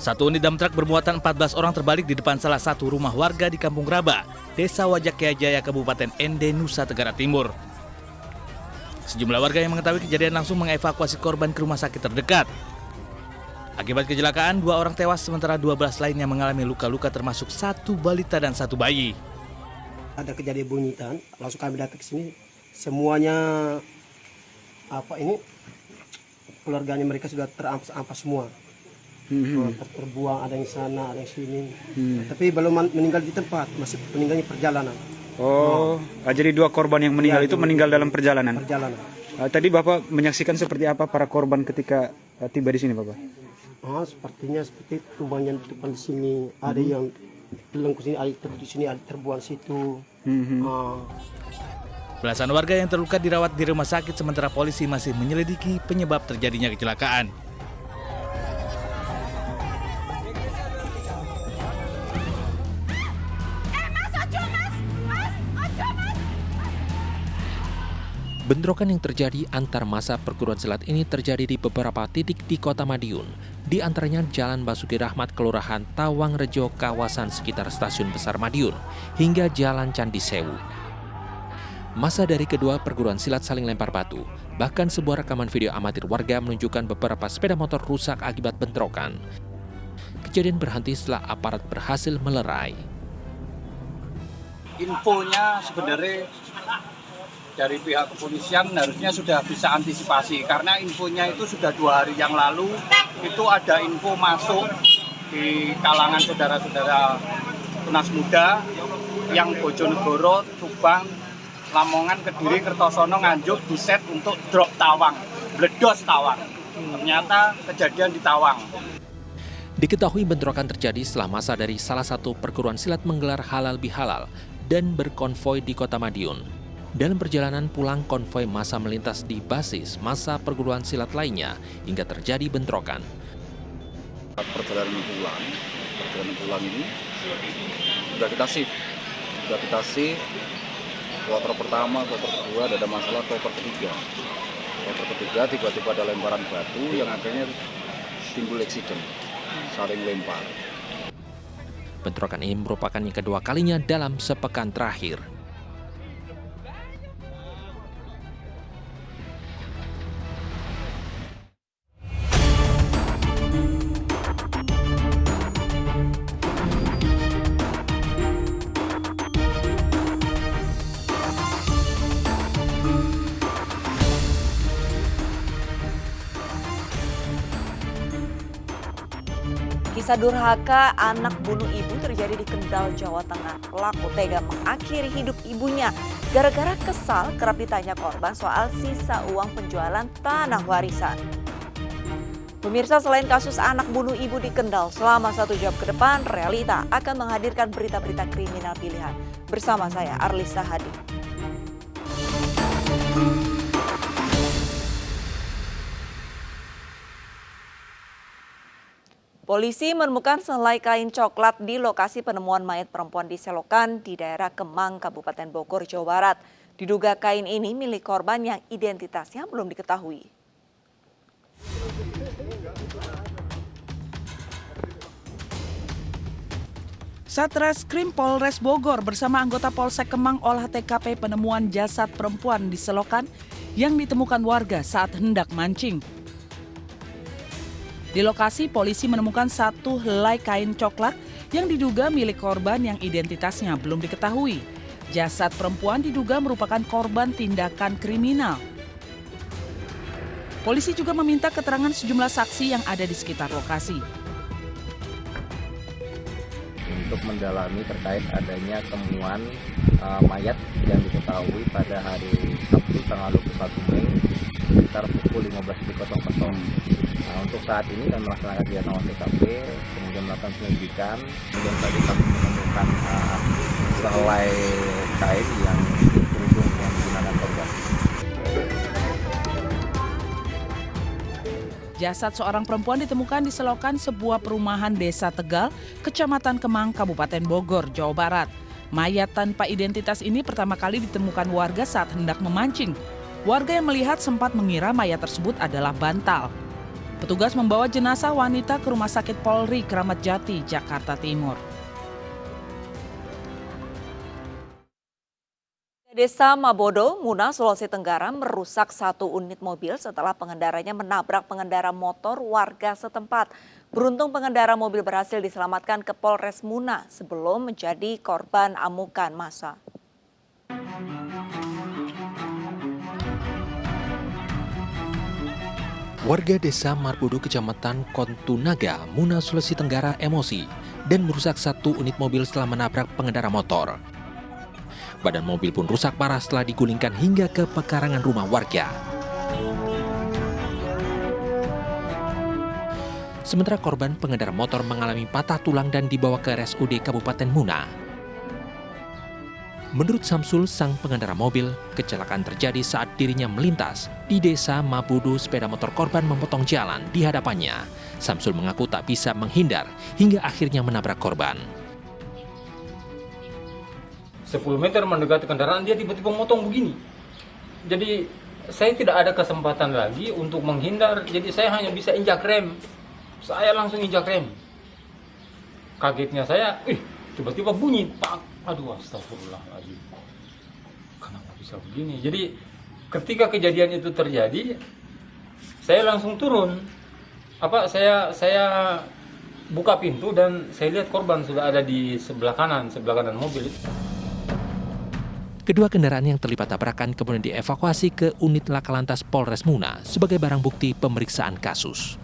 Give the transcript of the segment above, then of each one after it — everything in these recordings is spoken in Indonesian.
Satu unit dump truck bermuatan 14 orang terbalik di depan salah satu rumah warga di Kampung Raba, Desa Wajakea Jaya, Kabupaten Ende, Nusa Tenggara Timur. Sejumlah warga yang mengetahui kejadian langsung mengevakuasi korban ke rumah sakit terdekat. Akibat kecelakaan, 2 orang tewas sementara 12 lainnya mengalami luka-luka termasuk 1 balita dan 1 bayi. Ada kejadian bunyitan, langsung kami datang ke sini, semuanya keluarganya mereka sudah terampas semua. Terbuang, ada yang sana, ada yang sini. Tapi belum meninggal di tempat, masih meninggalnya perjalanan. Jadi 2 korban yang meninggal itu meninggal dalam perjalanan. Tadi Bapak menyaksikan seperti apa para korban ketika tiba di sini, Bapak? Sepertinya seperti tumbangnya di depan sini, ada yang bilang ke sini, ada di sini, ada terbuang situ. Belasan warga yang terluka dirawat di rumah sakit sementara polisi masih menyelidiki penyebab terjadinya kecelakaan. Bentrokan yang terjadi antar masa perguruan silat ini terjadi di beberapa titik di Kota Madiun, di antaranya Jalan Basuki Rahmat, Kelurahan Tawang Rejo, kawasan sekitar Stasiun Besar Madiun, hingga Jalan Candi Sewu. Masa dari kedua perguruan silat saling lempar batu, bahkan sebuah rekaman video amatir warga menunjukkan beberapa sepeda motor rusak akibat bentrokan. Kejadian berhenti setelah aparat berhasil melerai. Infonya sebenarnya dari pihak kepolisian harusnya sudah bisa antisipasi karena infonya itu sudah 2 hari yang lalu itu ada info masuk di kalangan saudara-saudara tunas muda yang Bojonegoro, Subang, Lamongan, Kediri, Kertosono, Nganjuk diset untuk drop Tawang, bledos Tawang. Ternyata kejadian di Tawang. Diketahui bentrokan terjadi setelah masa dari salah satu perguruan silat menggelar halal bihalal dan berkonvoi di Kota Madiun. Dalam perjalanan pulang, konvoi massa melintas di basis massa perguruan silat lainnya hingga terjadi bentrokan. Perjalanan pulang ini sudah kita shift. Kloter pertama, kloter kedua, ada masalah kloter ketiga. Kloter ketiga tiba-tiba ada lemparan batu yang akhirnya timbul eksiden, saling lempar. Bentrokan ini merupakan yang kedua kalinya dalam sepekan terakhir. Kisah durhaka anak bunuh ibu terjadi di Kendal, Jawa Tengah. Pelaku tega mengakhiri hidup ibunya gara-gara kesal kerap ditanya korban soal sisa uang penjualan tanah warisan. Pemirsa, selain kasus anak bunuh ibu di Kendal, selama 1 jam ke depan Realita akan menghadirkan berita-berita kriminal pilihan. Bersama saya, Arlisa Hadi. Polisi menemukan sehelai kain coklat di lokasi penemuan mayat perempuan di selokan di daerah Kemang, Kabupaten Bogor, Jawa Barat. Diduga kain ini milik korban yang identitasnya belum diketahui. Satreskrim Polres Bogor bersama anggota Polsek Kemang olah TKP penemuan jasad perempuan di selokan yang ditemukan warga saat hendak mancing. Di lokasi, polisi menemukan 1 helai kain coklat yang diduga milik korban yang identitasnya belum diketahui. Jasad perempuan diduga merupakan korban tindakan kriminal. Polisi juga meminta keterangan sejumlah saksi yang ada di sekitar lokasi. Untuk mendalami terkait adanya temuan mayat yang diketahui pada hari Sabtu tanggal 21 Mei sekitar pukul 15.00. Untuk saat ini kami melaksanakan kegiatan olah TKP, kemudian melakukan penyelidikan, kemudian tadi kami menemukan sehelai kain yang berujung yang digunakan korban. Jasad seorang perempuan ditemukan di selokan sebuah perumahan Desa Tegal, Kecamatan Kemang, Kabupaten Bogor, Jawa Barat. Mayat tanpa identitas ini pertama kali ditemukan warga saat hendak memancing. Warga yang melihat sempat mengira mayat tersebut adalah bantal. Petugas membawa jenazah wanita ke Rumah Sakit Polri Kramat Jati, Jakarta Timur. Desa Mabodo, Muna, Sulawesi Tenggara merusak satu unit mobil setelah pengendaranya menabrak pengendara motor warga setempat. Beruntung pengendara mobil berhasil diselamatkan ke Polres Muna sebelum menjadi korban amukan massa. Warga desa Marbodo, Kecamatan Kontunaga, Muna, Sulawesi Tenggara emosi dan merusak satu unit mobil setelah menabrak pengendara motor. Badan mobil pun rusak parah setelah digulingkan hingga ke pekarangan rumah warga. Sementara korban pengendara motor mengalami patah tulang dan dibawa ke RSUD Kabupaten Muna. Menurut Samsul, sang pengendara mobil, kecelakaan terjadi saat dirinya melintas di desa Mabodo. Sepeda motor korban memotong jalan di hadapannya. Samsul mengaku tak bisa menghindar hingga akhirnya menabrak korban. 10 meter mendekati kendaraan, dia tiba-tiba motong begini. Jadi saya tidak ada kesempatan lagi untuk menghindar, jadi saya hanya bisa injak rem. Saya langsung injak rem. Kagetnya saya, tiba-tiba bunyi, pak. Aduh, astagfirullahaladzim. Kenapa bisa begini? Jadi ketika kejadian itu terjadi, saya langsung turun. Saya buka pintu dan saya lihat korban sudah ada di sebelah kanan mobil. Kedua kendaraan yang terlibat tabrakan kemudian dievakuasi ke unit Laka Lantas Polres Muna sebagai barang bukti pemeriksaan kasus.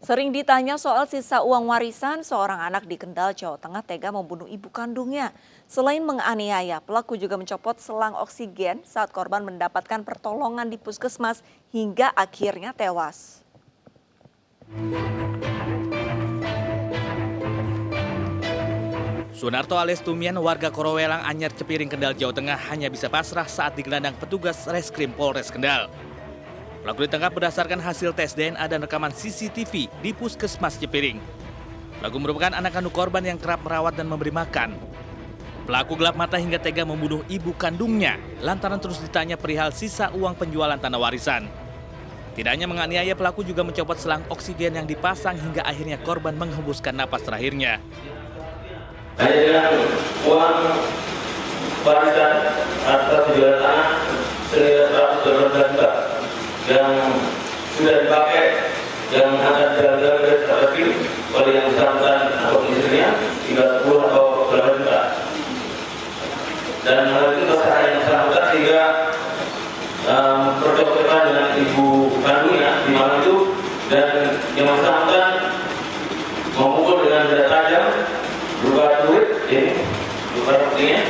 Sering ditanya soal sisa uang warisan, seorang anak di Kendal, Jawa Tengah tega membunuh ibu kandungnya. Selain menganiaya, pelaku juga mencopot selang oksigen saat korban mendapatkan pertolongan di puskesmas hingga akhirnya tewas. Sunarto alias Tumian, warga Korowelang, Anyar, Cepiring, Kendal, Jawa Tengah hanya bisa pasrah saat digelandang petugas Reskrim Polres Kendal. Pelaku ditangkap berdasarkan hasil tes DNA dan rekaman CCTV di Puskesmas Cepiring. Pelaku merupakan anak kandung korban yang kerap merawat dan memberi makan. Pelaku gelap mata hingga tega membunuh ibu kandungnya lantaran terus ditanya perihal sisa uang penjualan tanah warisan. Tidak hanya menganiaya, pelaku juga mencopot selang oksigen yang dipasang hingga akhirnya korban menghembuskan napas terakhirnya. Hanya dengan uang warisan atas penjualan tanah senilai 112 juta yang sudah dipakai, yang akan dilakukan oleh yang bersangkutan atau istrinya hingga 10 atau 8 juta. Dan hal itu masalah yang bersangkutan sehingga percobaan dengan ibu kandungnya di malam itu, dan yang bersangkutan memukul dengan benda tajam berupa duit, ini berupa buktinya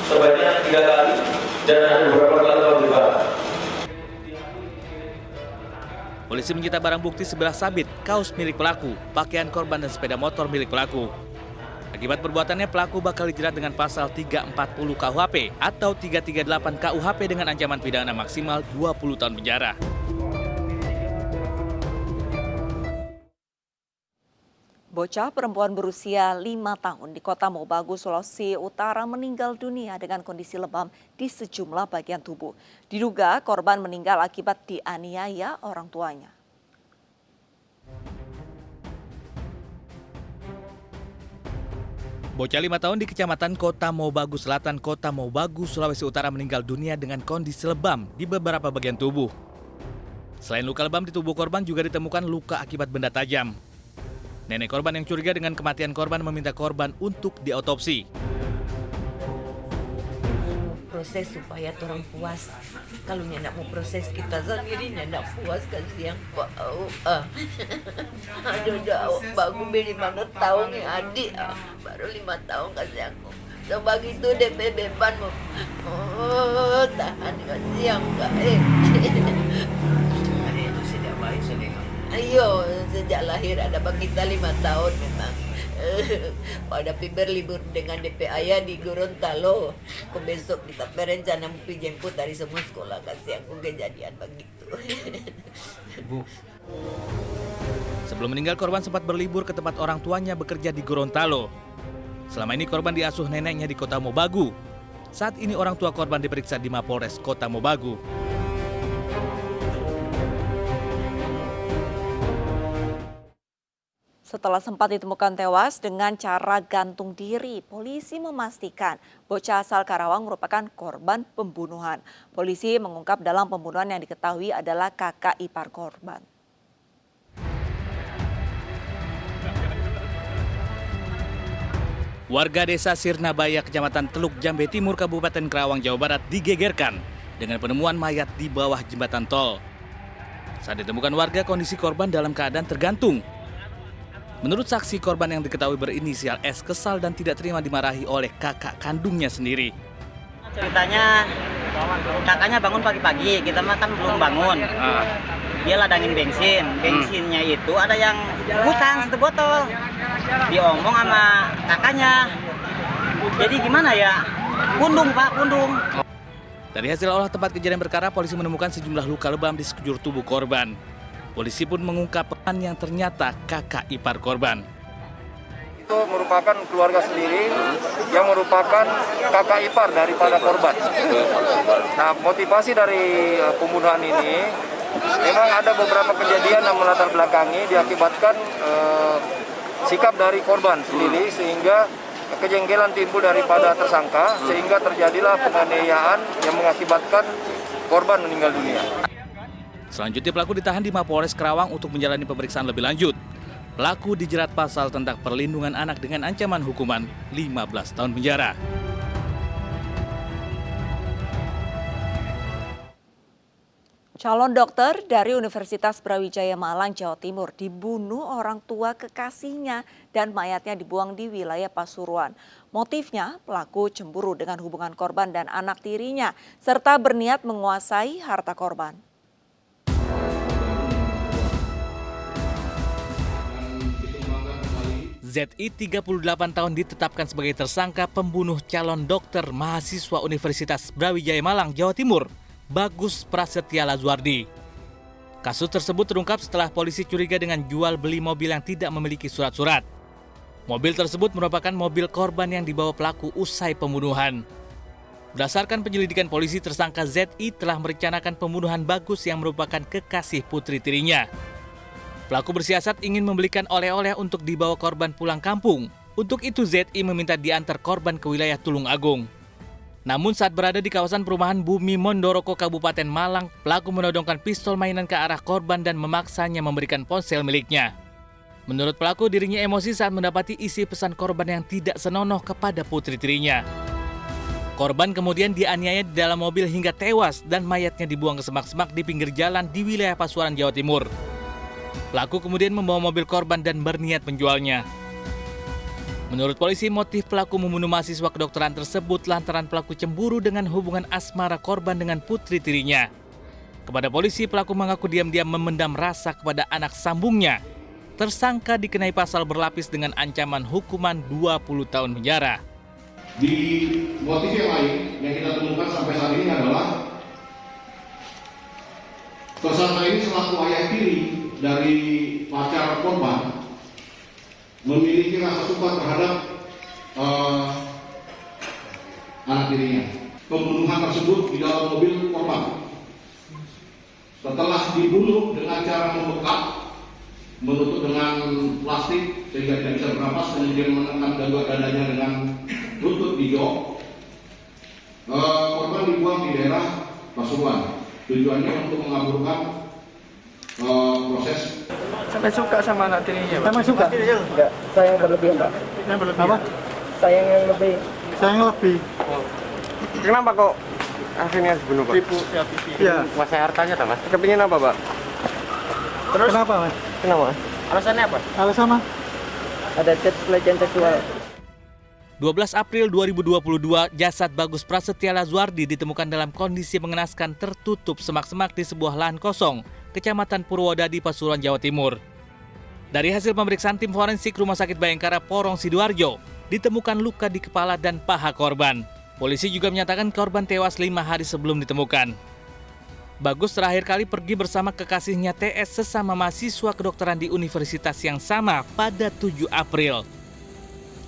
sebanyak 3 kali dan ada beberapa kali lebih parah. Polisi menyita barang bukti sebilah sabit, kaos milik pelaku, pakaian korban dan sepeda motor milik pelaku. Akibat perbuatannya, pelaku bakal dijerat dengan pasal 340 KUHP atau 338 KUHP dengan ancaman pidana maksimal 20 tahun penjara. Bocah perempuan berusia 5 tahun di Kota Mobagu, Sulawesi Utara meninggal dunia dengan kondisi lebam di sejumlah bagian tubuh. Diduga korban meninggal akibat dianiaya orang tuanya. Bocah 5 tahun di Kecamatan Kota Mobagu Selatan, Kota Mobagu, Sulawesi Utara meninggal dunia dengan kondisi lebam di beberapa bagian tubuh. Selain luka lebam di tubuh korban juga ditemukan luka akibat benda tajam. Nenek korban yang curiga dengan kematian korban meminta korban untuk diotopsi. Proses supaya orang puas. Kalau nyak mau proses kita sendiri nyak puas kasih yang bau. Aduh, bagus beli 5 tahun nih adik. Baru 5 tahun kasih aku. So begitu DP beban mau. Oh, tahan kasih yang baik. Hari itu sudah baik sudah. Ayo, sejak lahir ada bagi kita 5 tahun memang. Pada pi berlibur dengan DP ayah di Gorontalo. Aku besok kita berencana mau pi jemput dari semua sekolah, kasih aku kejadian begitu. Sebelum meninggal, korban sempat berlibur ke tempat orang tuanya bekerja di Gorontalo. Selama ini korban diasuh neneknya di Kota Mobagu. Saat ini orang tua korban diperiksa di Mapolres Kota Mobagu. Setelah sempat ditemukan tewas dengan cara gantung diri, polisi memastikan bocah asal Karawang merupakan korban pembunuhan. Polisi mengungkap dalam pembunuhan yang diketahui adalah kakak ipar korban. Warga desa Sirnabaya, Kecamatan Teluk Jambe Timur, Kabupaten Karawang, Jawa Barat digegerkan dengan penemuan mayat di bawah jembatan tol. Saat ditemukan warga, kondisi korban dalam keadaan tergantung. Menurut saksi, korban yang diketahui berinisial S kesal dan tidak terima dimarahi oleh kakak kandungnya sendiri. Ceritanya kakaknya bangun pagi-pagi, kita mah kan belum bangun. Dia ladangin bensin, bensinnya itu ada yang hutang 1 botol. Diomong sama kakaknya. Jadi gimana ya? Pundung Pak, pundung. Dari hasil olah tempat kejadian perkara, polisi menemukan sejumlah luka lebam di sekujur tubuh korban. Polisi pun mengungkap peran yang ternyata kakak ipar korban. Itu merupakan keluarga sendiri yang merupakan kakak ipar daripada korban. Nah, motivasi dari pembunuhan ini memang ada beberapa kejadian yang melatar belakangi diakibatkan sikap dari korban sendiri sehingga kejengkelan timbul daripada tersangka sehingga terjadilah penganiayaan yang mengakibatkan korban meninggal dunia. Selanjutnya pelaku ditahan di Mapolres Karawang untuk menjalani pemeriksaan lebih lanjut. Pelaku dijerat pasal tentang perlindungan anak dengan ancaman hukuman 15 tahun penjara. Calon dokter dari Universitas Brawijaya Malang, Jawa Timur dibunuh orang tua kekasihnya dan mayatnya dibuang di wilayah Pasuruan. Motifnya, pelaku cemburu dengan hubungan korban dan anak tirinya, serta berniat menguasai harta korban. ZI 38 tahun ditetapkan sebagai tersangka pembunuh calon dokter mahasiswa Universitas Brawijaya Malang, Jawa Timur, Bagus Prasetya Lazuardi. Kasus tersebut terungkap setelah polisi curiga dengan jual beli mobil yang tidak memiliki surat-surat. Mobil tersebut merupakan mobil korban yang dibawa pelaku usai pembunuhan. Berdasarkan penyelidikan polisi, tersangka ZI telah merencanakan pembunuhan Bagus yang merupakan kekasih putri tirinya. Pelaku bersiasat ingin membelikan oleh-oleh untuk dibawa korban pulang kampung. Untuk itu ZI meminta diantar korban ke wilayah Tulung Agung. Namun saat berada di kawasan perumahan Bumi Mondoroko, Kabupaten Malang, pelaku menodongkan pistol mainan ke arah korban dan memaksanya memberikan ponsel miliknya. Menurut pelaku, dirinya emosi saat mendapati isi pesan korban yang tidak senonoh kepada putri tirinya. Korban kemudian dianiaya di dalam mobil hingga tewas dan mayatnya dibuang ke semak-semak di pinggir jalan di wilayah Pasuruan, Jawa Timur. Pelaku kemudian membawa mobil korban dan berniat menjualnya. Menurut polisi, motif pelaku membunuh mahasiswa kedokteran tersebut lantaran pelaku cemburu dengan hubungan asmara korban dengan putri tirinya. Kepada polisi, pelaku mengaku diam-diam memendam rasa kepada anak sambungnya. Tersangka dikenai pasal berlapis dengan ancaman hukuman 20 tahun penjara. Di motif yang lain yang kita temukan sampai saat ini adalah tersangka ini selaku ayah tiri dari pacar korban memiliki rasa suka terhadap anak tirinya. Pembunuhan tersebut di dalam mobil korban. Setelah dibunuh dengan cara membekap, menutup dengan plastik sehingga tidak bisa bernapas, kemudian menekan dadanya dengan lutut di jok. Korban dibuang di daerah Pasuruan. Tujuannya untuk mengaburkan proses. Sampai suka sama anak tirinya, Pak? Memang suka? Enggak, sayang berlebihan, Pak. Yang berlebih. Apa? Sayang yang lebih. Sayang lebih. Kenapa kok akhirnya dibunuh, Pak? Tipu. Iya. Kuasai hartanya, tak, Mas? Kepingin apa, Pak? Terus? Kenapa, Mas? Kenapa? Alasannya apa? Alasan apa? Ada chat pelecehan seksual. 12 April 2022, jasad Bagus Prasetya Lazuardi ditemukan dalam kondisi mengenaskan tertutup semak-semak di sebuah lahan kosong, Kecamatan Purwodadi, Pasuruan, Jawa Timur. Dari hasil pemeriksaan tim forensik Rumah Sakit Bayangkara Porong Sidoarjo, ditemukan luka di kepala dan paha korban. Polisi juga menyatakan korban tewas 5 hari sebelum ditemukan. Bagus terakhir kali pergi bersama kekasihnya TS sesama mahasiswa kedokteran di universitas yang sama pada 7 April.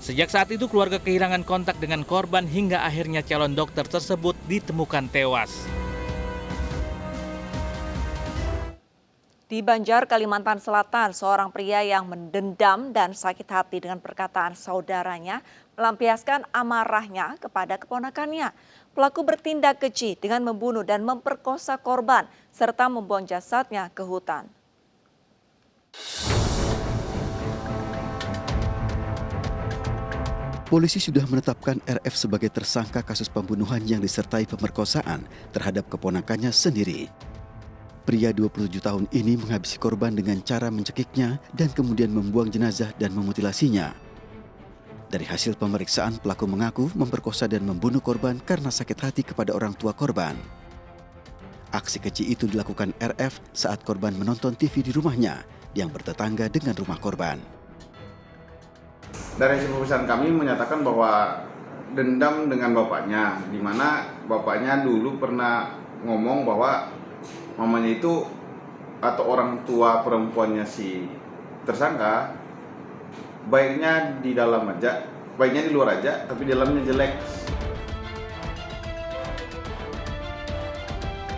Sejak saat itu keluarga kehilangan kontak dengan korban hingga akhirnya calon dokter tersebut ditemukan tewas. Di Banjar, Kalimantan Selatan, seorang pria yang mendendam dan sakit hati dengan perkataan saudaranya melampiaskan amarahnya kepada keponakannya. Pelaku bertindak keji dengan membunuh dan memperkosa korban serta membuang jasadnya ke hutan. Polisi sudah menetapkan RF sebagai tersangka kasus pembunuhan yang disertai pemerkosaan terhadap keponakannya sendiri. Pria 27 tahun ini menghabisi korban dengan cara mencekiknya dan kemudian membuang jenazah dan memutilasinya. Dari hasil pemeriksaan, pelaku mengaku memperkosa dan membunuh korban karena sakit hati kepada orang tua korban. Aksi keji itu dilakukan RF saat korban menonton TV di rumahnya yang bertetangga dengan rumah korban. Dari hasil pemeriksaan kami menyatakan bahwa dendam dengan bapaknya, di mana bapaknya dulu pernah ngomong bahwa mamanya itu atau orang tua perempuannya si tersangka baiknya di dalam aja, baiknya di luar aja, tapi di dalamnya jelek.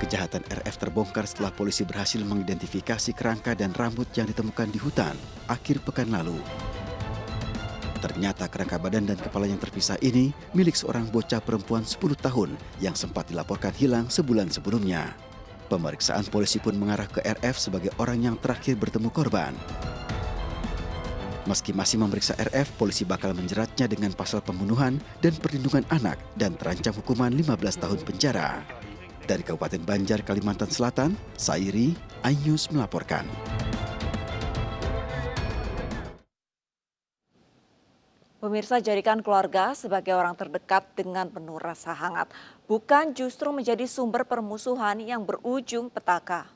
Kejahatan RF terbongkar setelah polisi berhasil mengidentifikasi kerangka dan rambut yang ditemukan di hutan akhir pekan lalu. Ternyata kerangka badan dan kepala yang terpisah ini milik seorang bocah perempuan 10 tahun yang sempat dilaporkan hilang sebulan sebelumnya. Pemeriksaan polisi pun mengarah ke RF sebagai orang yang terakhir bertemu korban. Meski masih memeriksa RF, polisi bakal menjeratnya dengan pasal pembunuhan dan perlindungan anak dan terancam hukuman 15 tahun penjara. Dari Kabupaten Banjar, Kalimantan Selatan, Sairi, iNews melaporkan. Pemirsa, jadikan keluarga sebagai orang terdekat dengan penuh rasa hangat, bukan justru menjadi sumber permusuhan yang berujung petaka.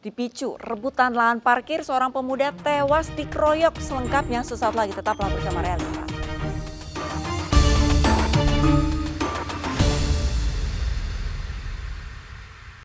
Dipicu rebutan lahan parkir, seorang pemuda tewas dikeroyok selengkapnya sesaat lagi. Tetaplah bersama Realita.